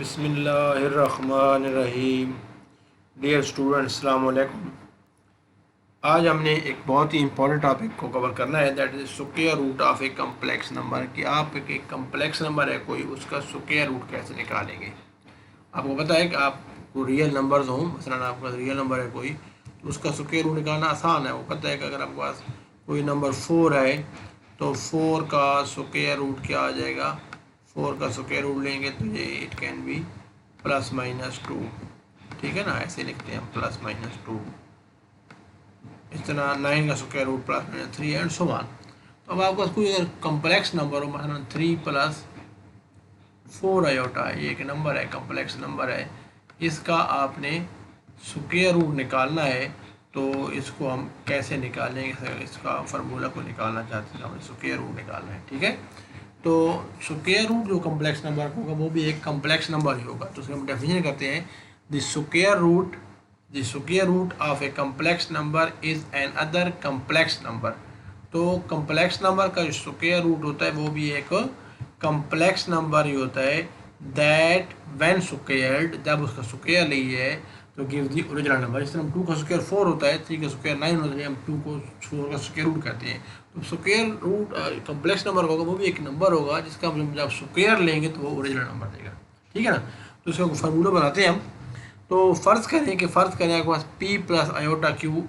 बिस्मिल्लाहिर्रहमानिर्रहीम। Dear students, अस्सलाम वालेकुम। आज हमने एक बहुत ही इंपॉर्टेंट टॉपिक को कवर करना है, that is square root of a complex number. कि आप एक कम्प्लेक्स नंबर है कोई, उसका स्क्वायर रूट कैसे निकालेंगे। आपको पता है कि आपको रियल नंबर्स हों, मसलन आपका रियल नंबर है कोई, तो उसका स्क्वायर रूट निकालना आसान है। वो पता है कि अगर आपके पास कोई नंबर 4 है तो 4 का स्क्वायर रूट क्या आ जाएगा। 4 का स्क्वायर रूट लेंगे तो ये इट कैन बी +-2। ठीक है ना, ऐसे लिखते हैं हम +-2। इस तरह 9 का square root +-3 and so on. तो अब आपके पास कोई अगर कम्प्लेक्स नंबर हो, मतलब 3 + 4 आयोटा है, ये एक नंबर है, कम्प्लेक्स नंबर है, इसका आपने स्क्वायर रूट निकालना है। तो इसको हम कैसे निकालेंगे, इसका फार्मूला को निकालना चाहते हैं, हमें स्क्वायर रूट निकालना है। ठीक है, तो स्क्वायर रूट जो कम्प्लेक्स नंबर होगा वो भी एक कम्प्लेक्स नंबर ही होगा। तो उसकी हम डेफिनेशन करते हैं, the square root of a complex number is another complex number. तो कम्प्लेक्स नंबर का जो स्क्वायर रूट होता है वो भी एक कम्प्लेक्स नंबर ही होता है। दैट व्हेन स्क्वायर्ड, जब उसका स्क्वायर लिए है तो गिव दी ओरिजिनल नंबर। इस तरह हम 2 का स्क्वायर 4 होता है, 3 का स्क्वायर 9 होता है, हम 2 को 4 का स्क्वायर रूट कहते हैं। तो स्क्वायर रूट कम्प्लेक्स नंबर होगा, वो भी एक नंबर होगा जिसका हम जब स्क्वायर लेंगे तो वो ओरिजिनल नंबर देगा। ठीक है ना, तो इसका फार्मूला बनाते हैं हम। तो फ़र्ज़ करें आपके पास p + iota q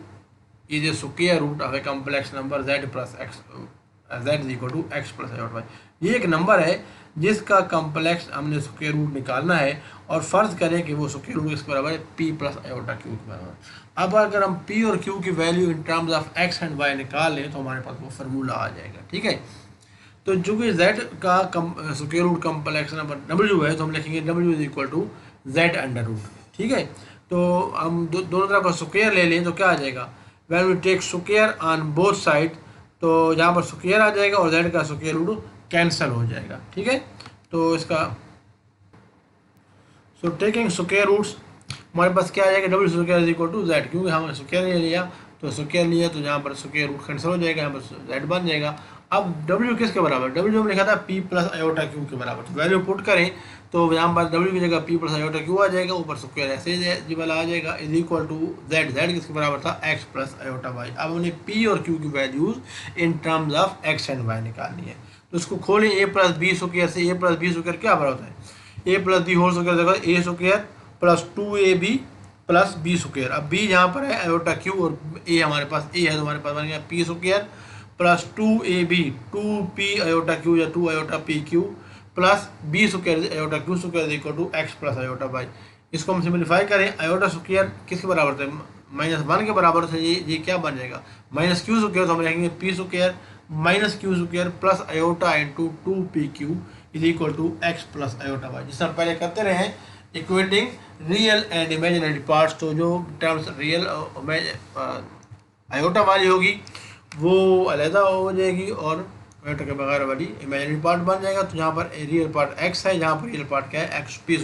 is a square root of a complex number z + x, z = x + iota y। ये एक नंबर है जिसका कम्प्लेक्स हमने स्क्वायर रूट निकालना है, और फ़र्ज़ करें कि वो स्क्वायर रूट किसके बराबर है, p + आयोटा q के बराबर। अब अगर हम p और q की value in terms of x and y निकाल लें तो हमारे पास वो फार्मूला आ जाएगा। ठीक है, तो जो कि z का square root complex number w है, तो हम लिखेंगे w = z√। ठीक है, तो हम दोनों तरफ का स्क्वायर ले लें तो क्या आ जाएगा, when we take square on both side, तो यहाँ पर स्क्वायर आ जाएगा और z का स्क्वायर रूट कैंसिल हो जाएगा। ठीक है, तो इसका टेकिंग स्क्वायर रूट्स हमारे पास क्या आ जाएगा, w² = z, क्योंकि हमने स्क्वायर ले लिया तो स्क्वायर लिया तो यहाँ पर स्क्वायर रूट कैंसिल हो जाएगा, यहाँ पर z बन जाएगा। अब w किसके बराबर, w हमने लिखा था p + आयोटा q के बराबर। तो वैल्यू पुट करें तो यहाँ पर w की जगह p + आयोटा q आ जाएगा, ऊपर स्क्वायर ऐसे ही वाला आ जाएगा, = z किसके बराबर था, x + आयोटा y। अब हमने p और q की values in terms of x and y निकालनी है। तो उसको खोलें, a + b स्क्वायर से a + b स्क्वायर क्या बराबर होता है, a + b होल स्क्वायर जगह a² + 2ab + b स्क्वायर। अब b यहाँ पर है आयोटा q और a हमारे पास a है, तो हमारे पास बन गया p² + 2ab 2p iota q या 2 iota pq plus b square iota q square = x + iota y। इसको हम सिंप्लीफाई करें, आयोटा स्क्वायर किसके बराबर थे, -1 के बराबर से, ये क्या बन जाएगा, -q स्क्वायर। तो हम लिखेंगे p square - q square plus iota × 2pq = x + iota y। जिससे हम पहले करते रहे हैं, equating real and imaginary parts. तो जो टर्म्स रियल आयोटा वाली होगी वो अलहदा हो जाएगी और आयोटा के बगैर वाली इमेजिनरी पार्ट बन जाएगा। तो यहाँ पर रियल पार्ट x है, यहाँ पर रियल पार्ट क्या है, x p² -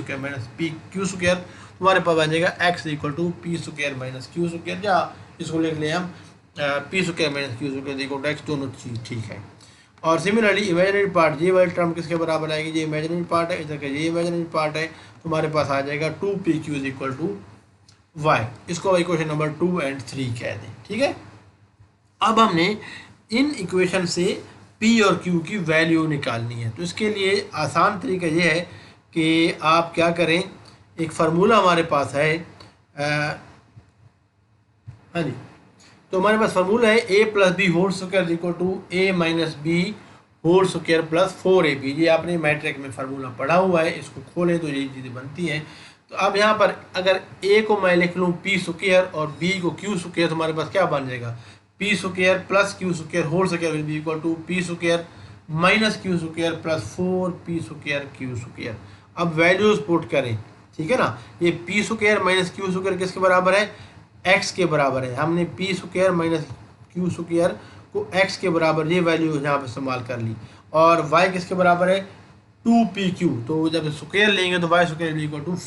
pq स्क्वायर। हमारे पास बन जाएगा x = p² - q स्क्वायर, या इसको लिख लें हम p² - q स्क्वायर = x, दोनों चीज़ ठीक है। और सिमिलरली इमेजिनरी पार्ट, ये वाली टर्म किसके बराबर आएगी, ये इमेजिनरी पार्ट है, इधर का ये इमेजिनरी पार्ट है, तो हमारे पास आ जाएगा 2pq = y। इसको इक्वेशन नंबर 2 और 3 कह दें। ठीक है, अब हमने इन इक्वेशन से p और q की वैल्यू निकालनी है। तो इसके लिए आसान तरीका ये है कि आप क्या करें, एक फार्मूला हमारे पास है, हाँ जी, तो हमारे पास फार्मूला है a + b whole square = a - b whole square + 4ab। ये आपने मैट्रिक में फार्मूला पढ़ा हुआ है, इसको खोलें तो ये चीज़ें बनती हैं। तो अब यहाँ पर अगर a को मैं लिख लूँ p² और b को q², तो हमारे पास क्या बन जाएगा, p² + q² whole square = p² - q² + 4p² q²। अब वैल्यूज़ पुट करें, ठीक है ना, ये p² - q² किसके बराबर है, x के बराबर है। हमने p² - q² को x के बराबर ये वैल्यू यहाँ पर इस्तेमाल कर ली, और y किसके बराबर है, 2pq। तो जब स्क्वायर लेंगे तो y² =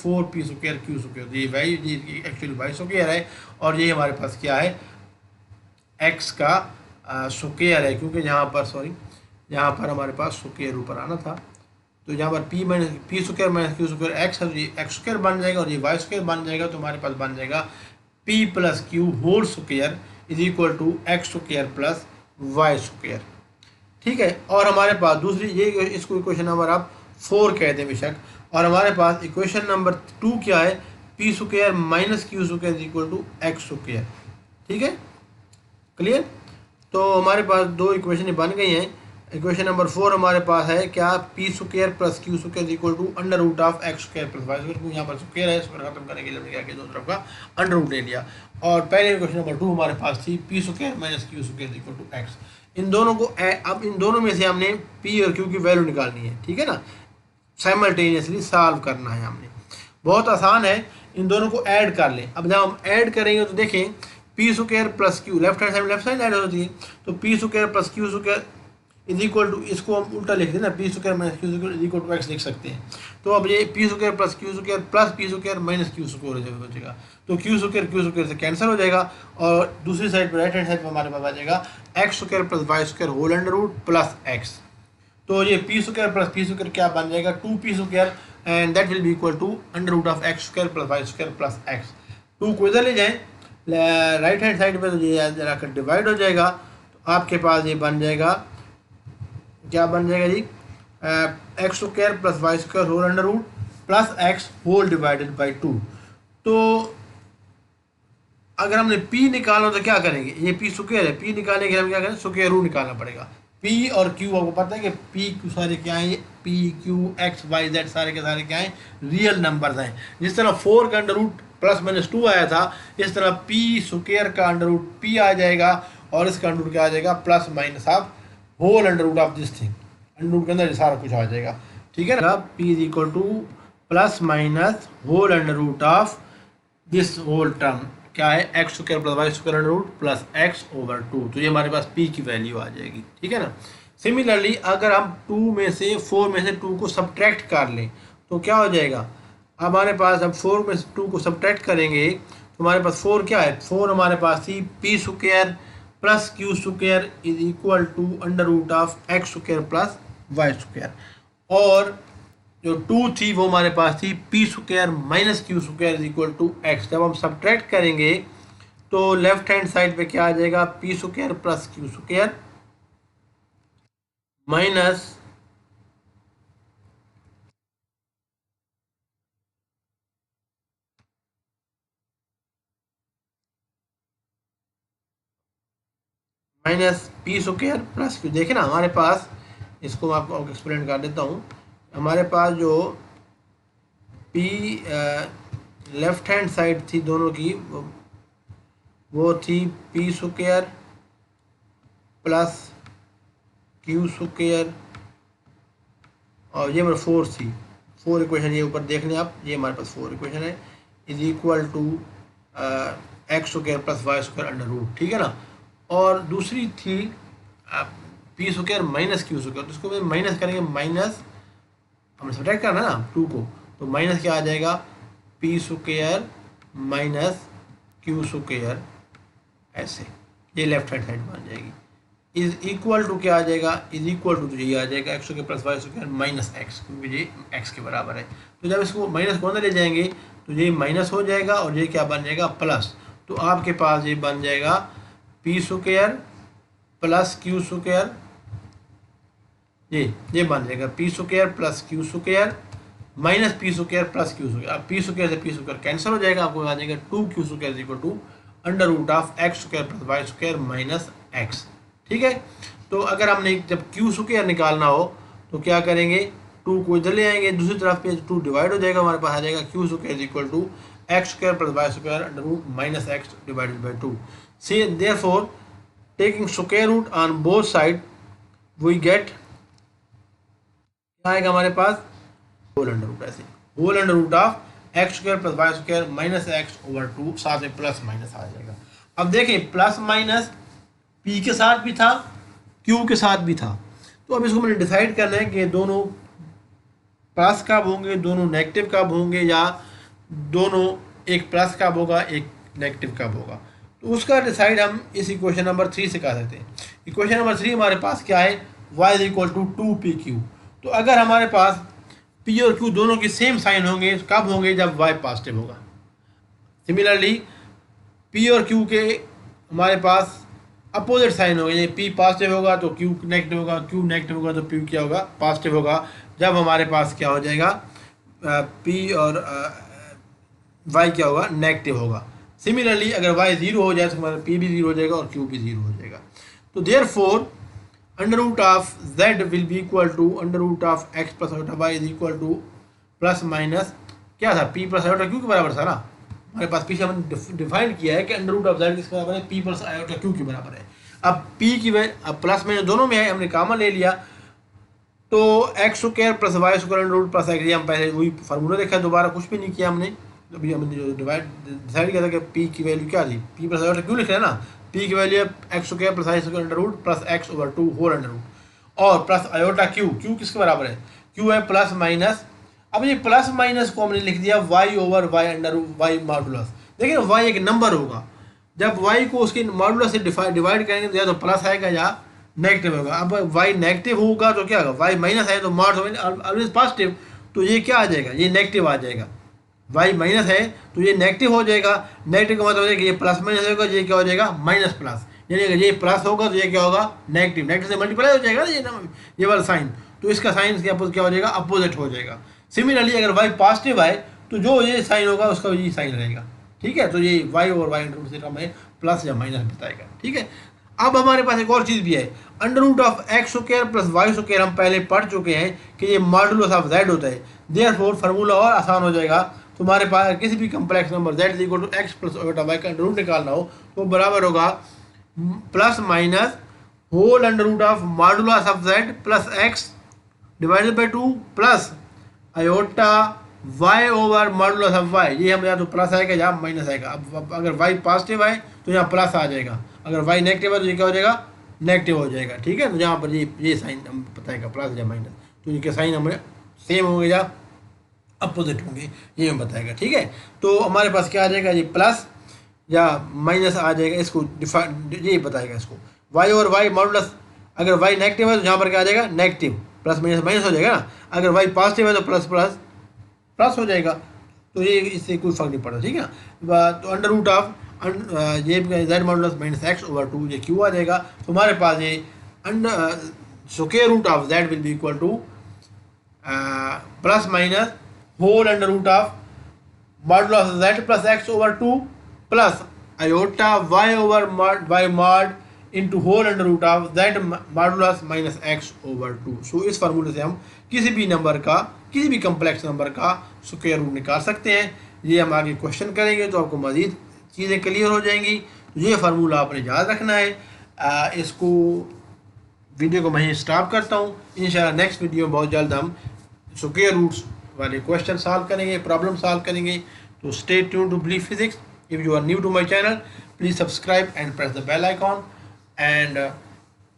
4p² q²। ये एक्चुअली y स्क्वायर है और ये हमारे पास क्या है, x का स्क्वायर है, क्योंकि यहाँ पर हमारे पास स्क्वायर ऊपर आना था, तो यहाँ पर P minus p square minus q square x है, तो ये एक्स स्क्वायर बन जाएगा और ये वाई स्क्वायर बन जाएगा। तो हमारे पास बन जाएगा p plus q whole square is equal to x square plus y square. ठीक है, और हमारे पास दूसरी ये इसको इक्वेशन नंबर आप 4 कहते हैं बेशक। और हमारे पास इक्वेशन नंबर 2 क्या है, p square minus q square is equal to x square. ठीक है, क्लियर। तो हमारे पास दो इक्वेशन बन गई हैं। इक्वेशन नंबर 4 हमारे पास है क्या, p square plus q square equal to under root of x square plus y square. यहाँ पर स्क्वायर है, स्क्वायर खत्म करने के लिए हमने क्या किया, दोनों तरफ का अंडर रूट ले लिया। और पहले इक्वेशन नंबर 2 हमारे पास थी p square minus q square equal to x. इन दोनों को अब इन दोनों में से हमने पी और क्यू की वैल्यू निकालनी है। ठीक है ना, साइमल्टेनियसली सॉल्व करना है हमने। बहुत आसान है, इन दोनों को ऐड कर लें। अब जब हम ऐड करेंगे तो देखें p square plus q left side add होती है, तो p square plus q square is equal to, इसको हम उल्टा लिखते हैं ना, p square minus q square is equal to x लिख सकते हैं। तो अब ये p square plus q square plus p square minus q square हो जाएगा, तो क्यू स्क्वायर से कैंसिल हो जाएगा। और दूसरी साइड पर राइट हैंड साइड पर हमारे पास आ जाएगा x square plus y square whole under root plus x. तो ये p square plus p square क्या बन जाएगा, 2p square, and that will be equal to under root of x square plus y square plus x. 2 को इधर ले जाएँ right hand side पे, तो ये जाकर डिवाइड हो जाएगा। तो आपके पास ये बन जाएगा, क्या बन जाएगा जी, x square plus y square whole under root plus x whole divided by 2। तो अगर हमने p निकालना हो तो क्या करेंगे, ये p स्क्वायर है, p निकालने के लिए हम क्या करें, स्क्वायर रूट निकालना पड़ेगा। p और q आपको पता है कि p q सारे क्या हैं, p q x y z सारे के सारे क्या हैं, रियल नंबर्स हैं। जिस तरह 4 का अंडर रूट प्लस माइनस 2 आया था, इस तरह p स्क्वायर का अंडर रूट p आ जाएगा और इसका अंडर रूट क्या आ जाएगा, plus minus of whole under root of this thing. Under root के अंदर सारा कुछ आ जाएगा। ठीक है ना, p is equal to plus minus whole under root of this whole term क्या है, x square plus y square under root plus x over 2। तो ये हमारे पास p की वैल्यू आ जाएगी। ठीक है ना। सिमिलरली अगर हम 4 में से 2 को सब्ट्रैक्ट कर लें तो क्या हो जाएगा, हमारे पास अब 4 में से 2 को सब्ट्रैक्ट करेंगे तो हमारे पास 4 क्या है, 4 हमारे पास थी p square plus q square is equal to under root of x square plus y square. और जो 2 थी वो हमारे पास थी p square minus q square is equal to x. जब हम सब्ट्रैक्ट करेंगे तो लेफ्ट हैंड साइड पे क्या आ जाएगा, p square plus q square minus p square plus Q. देखे ना हमारे पास, इसको मैं आपको एक्सप्लेन कर देता हूँ। हमारे पास जो पी लेफ्ट हैंड साइड थी दोनों की, वो थी p square plus q square, और ये मेरा 4 थी, 4 इक्वेशन ये ऊपर देख लें आप, ये हमारे पास 4 इक्वेशन है, is equal to x square plus y square under root. ठीक है ना। और दूसरी थी p square minus q square, तो इसको माइनस करेंगे, माइनस हमने सब्ट्रैक्ट करना है ना 2 को, तो माइनस क्या आ जाएगा, p square minus q square, ऐसे ये लेफ्ट हैंड साइड बन जाएगी। इज इक्वल टू क्या आ जाएगा, इज इक्वल टू, तो ये आ जाएगा x square plus y square minus x, क्योंकि ये एक्स के बराबर है। तो जब इसको माइनस को अंदर ले जाएंगे तो ये माइनस हो जाएगा और ये क्या बन जाएगा, प्लस। तो आपके पास ये बन जाएगा p square plus q square, ये बन जाएगा p square plus q square minus p square plus q square. अब पी स्क्वायर से पी स्क्वायर कैंसिल हो जाएगा, आपको आ जाएगा 2q square is equal to under root of x square plus y square minus x. ठीक है। तो अगर हमने जब क्यू स्क्वायर निकालना हो तो क्या करेंगे, 2 को इधर ले आएंगे, दूसरी तरफ पे 2 डिवाइड हो जाएगा, हमारे पास आ जाएगा q square is equal to x square plus y square under root minus x divided by 2। See therefore taking square root on both side we get, क्या आएगा हमारे पास, होल अंडर रूट, ऐसे whole under root of x square plus y square minus x over 2, साथ में plus minus आ जाएगा। अब देखें प्लस माइनस पी के साथ भी था, क्यू के साथ भी था, तो अब इसको मैंने डिसाइड करना है कि दोनों प्लस कब होंगे, दोनों नेगेटिव कब होंगे, या दोनों एक प्लस कब होगा एक नेगेटिव कब होगा। तो उसका डिसाइड हम इस इक्वेशन नंबर 3 से कर सकते हैं। इक्वेशन नंबर 3 हमारे पास क्या है, y is equal to 2pq। तो अगर हमारे पास पी और क्यू दोनों की सेम साइन होंगे, कब होंगे? जब वाई पॉजिटिव होगा। सिमिलरली पी और क्यू के हमारे पास अपोजिट साइन होगा, यानी पी पॉजिटिव होगा तो क्यू नेगेटिव होगा, क्यू नेगेटिव होगा तो पी क्या होगा? पॉजिटिव होगा। जब हमारे पास क्या हो जाएगा? पी और वाई क्या होगा? नेगेटिव होगा। सिमिलरली अगर वाई ज़ीरो हो जाए तो हमारा पी भी ज़ीरो हो जाएगा और क्यू भी ज़ीरो हो जाएगा। तो therefore under root of z will be equal to under root of x plus iota y is equal to plus minus क्या था? पी प्लस आयोटा क्यू के बराबर था ना। हमारे पास पीछे हमने डिफाइन किया है कि अंडर रूट ऑफ जेड किसके बराबर है? पी प्लस आयोटा क्यू के बराबर है। अब पी की अब प्लस माइनस दोनों में है, हमने कॉमन ले लिया तो x square plus y square under root plus x, ये हम पहले वही फार्मूला देखा, दोबारा कुछ भी नहीं किया हमने। अभी हमने जो डिसाइड किया था कि पी की वैल्यू क्या थी? पी प्लस आयोटा क्यू लिख रहे हैं ना। पी की वैल्यू है x square plus y square under root plus x over 2 whole under root और प्लस आयोटा क्यू। क्यू किसके बराबर है? क्यू है प्लस माइनस। अब ये प्लस माइनस को हमने लिख दिया y over y under y modulus. देखिए वाई एक नंबर होगा, जब वाई को उसके मॉडुलस से डिवाइड करेंगे तो या तो प्लस आएगा या नेगेटिव होगा। अब वाई नेगेटिव होगा तो क्या होगा? वाई माइनस है तो मॉड ऑलवेज पॉजिटिव, तो ये क्या आ जाएगा? ये नेगेटिव आ जाएगा। वाई माइनस है तो ये नेगेटिव हो जाएगा। नेगेटिव का मतलब है कि ये प्लस माइनस होगा, ये क्या हो जाएगा? Minus plus. यानी अगर ये प्लस होगा तो ये क्या होगा? नेगेटिव। नेगेटिव से मल्टीप्लाई हो जाएगा ना ये वाला साइन, तो इसका साइन क्या हो जाएगा? अपोजिट हो जाएगा। सिमिलरली अगर वाई पॉजिटिव आए तो जो ये साइन होगा उसका ये साइन रहेगा। ठीक है, तो ये y over y under root से हमें प्लस या माइनस बताएगा। ठीक है, अब हमारे पास एक और चीज़ भी है, under root of x square plus y square हम पहले पढ़ चुके हैं कि ये मॉडुलस ऑफ जेड होता है। देयरफॉर फार्मूला और आसान हो जाएगा। तुम्हारे पास किसी भी complex number z is equal to x plus iota y का अंडर रूट निकालना हो तो बराबर होगा plus minus whole under root of modulus of z plus x divided by 2 plus iota y over modulus of y. ये हम या तो प्लस आएगा या माइनस आएगा। अब अगर वाई पॉजिटिव आए तो यहाँ प्लस आ जाएगा, अगर वाई नेगेटिव है तो ये क्या हो जाएगा? नेगेटिव हो जाएगा। ठीक है, तो यहाँ पर ये साइन हम बताएगा प्लस या माइनस, तो इनके साइन हमें सेम होंगे या अपोजिट होंगे ये हम बताएगा। ठीक है, तो हमारे पास क्या आ जाएगा? ये प्लस या माइनस आ जाएगा, इसको ये बताएगा इसको। वाई और वाई मॉडुलस, अगर वाई नेगेटिव है तो यहाँ पर क्या आ जाएगा? नेगेटिव। प्लस माइनस माइनस हो जाएगा ना। अगर वाई पॉजिटिव है तो प्लस प्लस प्लस हो जाएगा, तो ये इससे कोई फर्क नहीं पड़ता। ठीक है ना, तो अंडर रूट ऑफ ये z modulus minus x over 2 ये क्यू आ जाएगा। तो हमारे पास ये under square root of z will be equal to plus minus whole under root of modulus z plus x over 2 plus iota y over y mod into whole under root of z modulus minus x over 2। So इस फार्मूले से हम किसी भी number का, किसी भी complex number का स्क्वायर रूट निकाल सकते हैं। ये हम आगे क्वेश्चन करेंगे तो आपको मज़ीद चीज़ें क्लियर हो जाएंगी। तो ये फार्मूला आपने याद रखना है। इसको वीडियो को मैं स्टॉप करता हूँ। इंशाल्लाह नेक्स्ट वीडियो में बहुत जल्द हम स्क्वायर रूट्स वाले क्वेश्चन सॉल्व करेंगे, प्रॉब्लम सॉल्व करेंगे। तो stay tuned to Believe Physics. If you are new to my channel please subscribe and press the bell icon and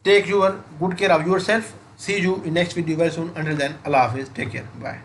take your good care of yourself. See you in next video very soon. Until then, Allah Hafiz. Take care. Bye.